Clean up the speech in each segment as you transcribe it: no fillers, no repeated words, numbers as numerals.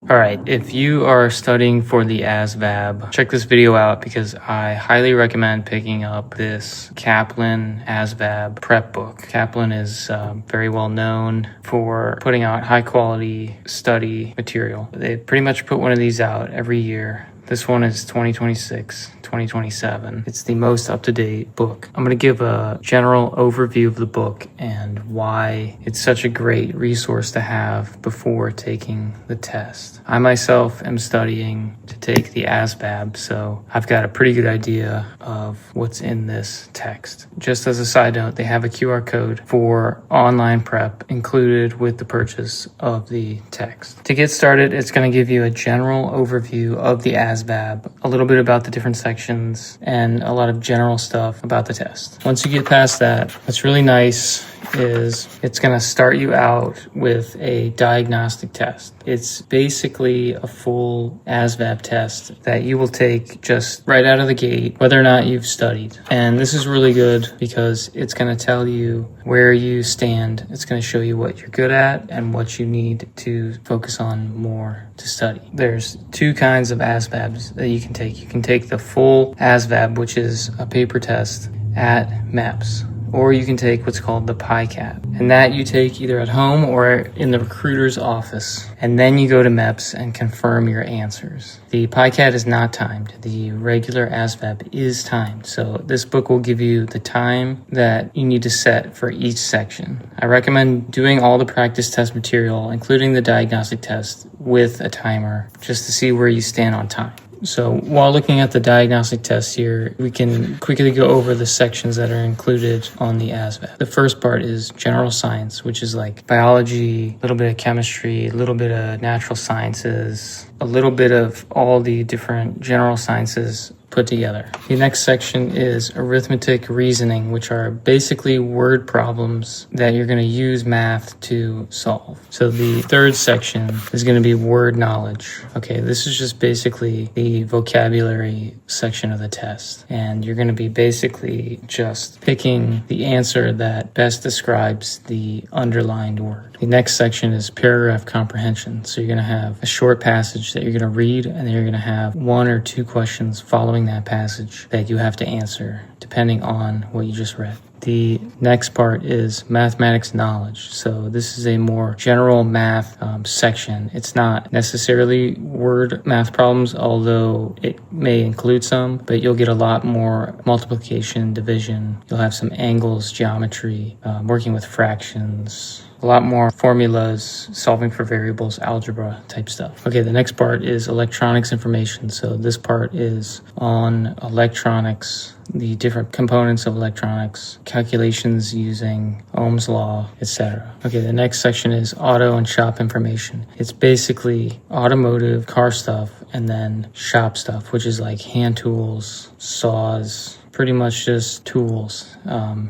All right, if you are studying for the ASVAB, check this video out because I highly recommend picking up this Kaplan ASVAB prep book. Kaplan is very well known for putting out high quality study material. They pretty much put one of these out every year. This one is 2026, 2027. It's the most up-to-date book. I'm going to give a general overview of the book and why it's such a great resource to have before taking the test. I myself am studying to take the ASVAB, so I've got a pretty good idea of what's in this text. Just as a side note, they have a QR code for online prep included with the purchase of the text. To get started, it's going to give you a general overview of the ASVAB, a little bit about the different sections, and a lot of general stuff about the test. Once you get past that, what's really nice is it's going to start you out with a diagnostic test. It's basically a full ASVAB test that you will take just right out of the gate, whether or not you've studied. And this is really good because it's going to tell you where you stand. It's going to show you what you're good at and what you need to focus on more to study. There's two kinds of ASVABs that you can take. You can take the full ASVAB, which is a paper test at MEPS. Or you can take what's called the PICAT. And that you take either at home or in the recruiter's office. And then you go to MEPS and confirm your answers. The PICAT is not timed. The regular ASVAB is timed. So this book will give you the time that you need to set for each section. I recommend doing all the practice test material, including the diagnostic test, with a timer, just to see where you stand on time. So while looking at the diagnostic test here, we can quickly go over the sections that are included on the ASVAB. The first part is general science, which is like biology, a little bit of chemistry, a little bit of natural sciences, a little bit of all the different general sciences put together. The next section is arithmetic reasoning, which are basically word problems that you're going to use math to solve. So the third section is going to be word knowledge. Okay, this is just basically the vocabulary section of the test. And you're going to be basically just picking the answer that best describes the underlined word. The next section is paragraph comprehension. So you're going to have a short passage that you're going to read, and then you're going to have one or two questions following that passage that you have to answer depending on what you just read. The next part is mathematics knowledge. So this is a more general math section. It's not necessarily word math problems, although it may include some, but you'll get a lot more multiplication, division. You'll have some angles, geometry, working with fractions, a lot more formulas, solving for variables, algebra type stuff. Okay, the next part is electronics information. So this part is on electronics, the different components of electronics, calculations using Ohm's law, etc. Okay, the next section is auto and shop information. It's basically automotive, car stuff, and then shop stuff, which is like hand tools, saws, pretty much just tools,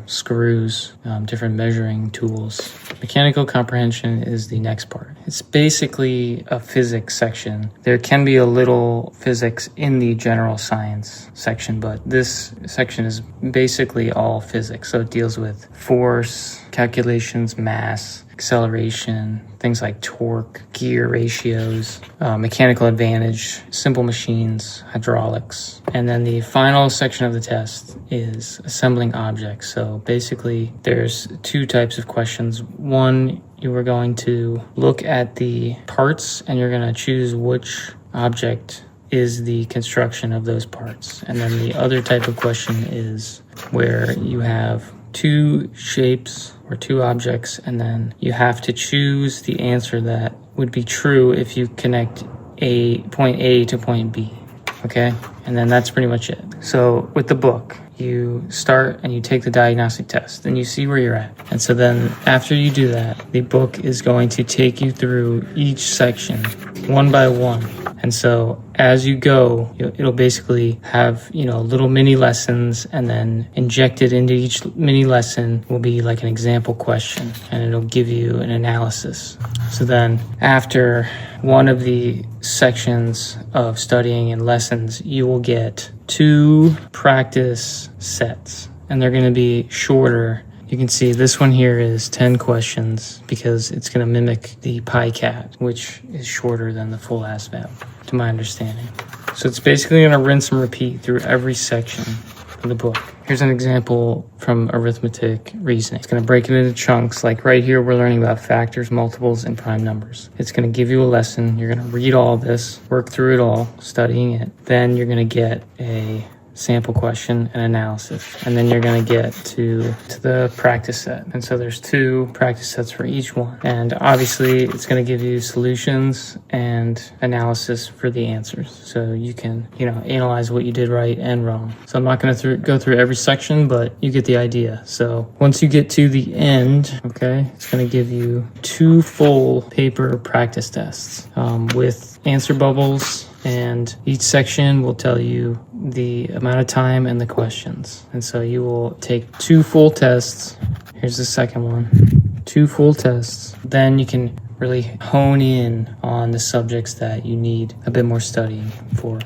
screws, different measuring tools. Mechanical comprehension is the next part. It's basically a physics section. There can be a little physics in the general science section, but this section is basically all physics. So it deals with force, calculations, mass, acceleration, things like torque, gear ratios, mechanical advantage, simple machines, hydraulics. And then the final section of the test is assembling objects. So basically there's two types of questions. One, you are going to look at the parts and you're going to choose which object is the construction of those parts. And then the other type of question is where you have two shapes or two objects, and then you have to choose the answer that would be true if you connect point A to point B. Okay? And then that's pretty much it. So with the book, you start and you take the diagnostic test and you see where you're at. And so then after you do that, the book is going to take you through each section one by one. And so as you go, it'll basically have, little mini lessons, and then injected into each mini lesson will be like an example question, and it'll give you an analysis. So then after one of the sections of studying and lessons, you will get 2 practice sets, and they're going to be shorter You can see this one here is 10 questions because it's going to mimic the PyCat, which is shorter than the full ASVAB, to my understanding. So it's basically going to rinse and repeat through every section of the book. Here's an example from arithmetic reasoning. It's going to break it into chunks. Like right here, we're learning about factors, multiples, and prime numbers. It's going to give you a lesson. You're going to read all this, work through it all, studying it. Then you're going to get a sample question and analysis, and then you're going to get to the practice set. And so there's 2 practice sets for each one, and obviously it's going to give you solutions and analysis for the answers, so you can analyze what you did right and wrong. So I'm not going to go through every section, but you get the idea. So once you get to the end, okay, it's going to give you 2 full paper practice tests with answer bubbles, and each section will tell you the amount of time and the questions. And so you will take 2 full tests. Here's the second one. 2 full tests. Then you can really hone in on the subjects that you need a bit more studying for.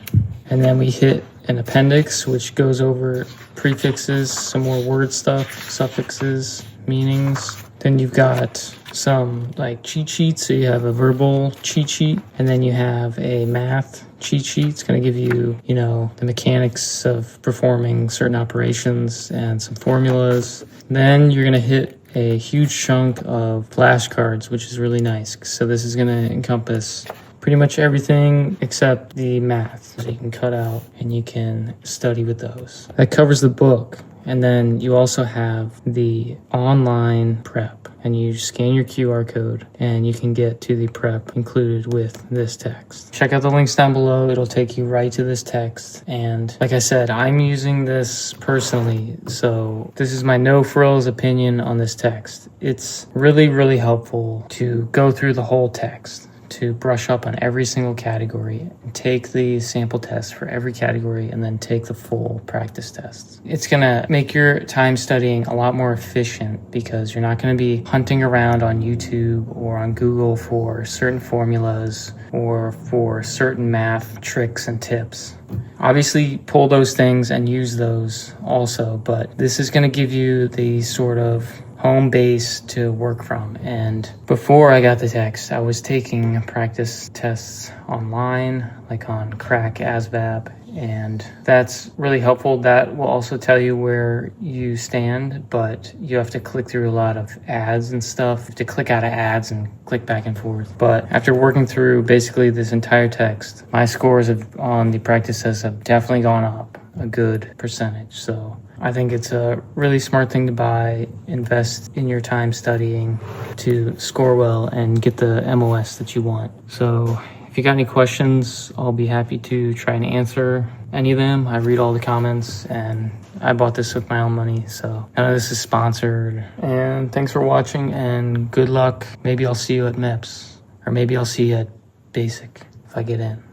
And then we hit an appendix, which goes over prefixes, some more word stuff, suffixes, meanings. Then you've got some like cheat sheets. So you have a verbal cheat sheet, and then you have a math cheat sheet. It's going to give you, the mechanics of performing certain operations and some formulas. Then you're going to hit a huge chunk of flashcards, which is really nice. So this is going to encompass pretty much everything except the math. So you can cut out and you can study with those. That covers the book. And then you also have the online prep, and you scan your QR code and you can get to the prep included with this text. Check out the links down below. It'll take you right to this text. And like I said, I'm using this personally, so this is my no frills opinion on this text. It's really, really helpful to go through the whole text, to brush up on every single category and take the sample test for every category and then take the full practice tests. It's going to make your time studying a lot more efficient because you're not going to be hunting around on YouTube or on Google for certain formulas or for certain math tricks and tips. Obviously, pull those things and use those also, but this is going to give you the sort of home base to work from. And before I got the text, I was taking practice tests online, like on Crack ASVAB, and that's really helpful. That will also tell you where you stand, but you have to click through a lot of ads and stuff. You have to click out of ads and click back and forth. But after working through basically this entire text, my scores on the practice tests have definitely gone up a good percentage. So I think it's a really smart thing to buy. Invest in your time studying to score well and get the MOS that you want. So if you got any questions, I'll be happy to try and answer any of them. I read all the comments, and I bought this with my own money, so none of this is sponsored. And thanks for watching, and good luck. Maybe I'll see you at MEPS, or maybe I'll see you at Basic if I get in.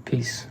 Peace.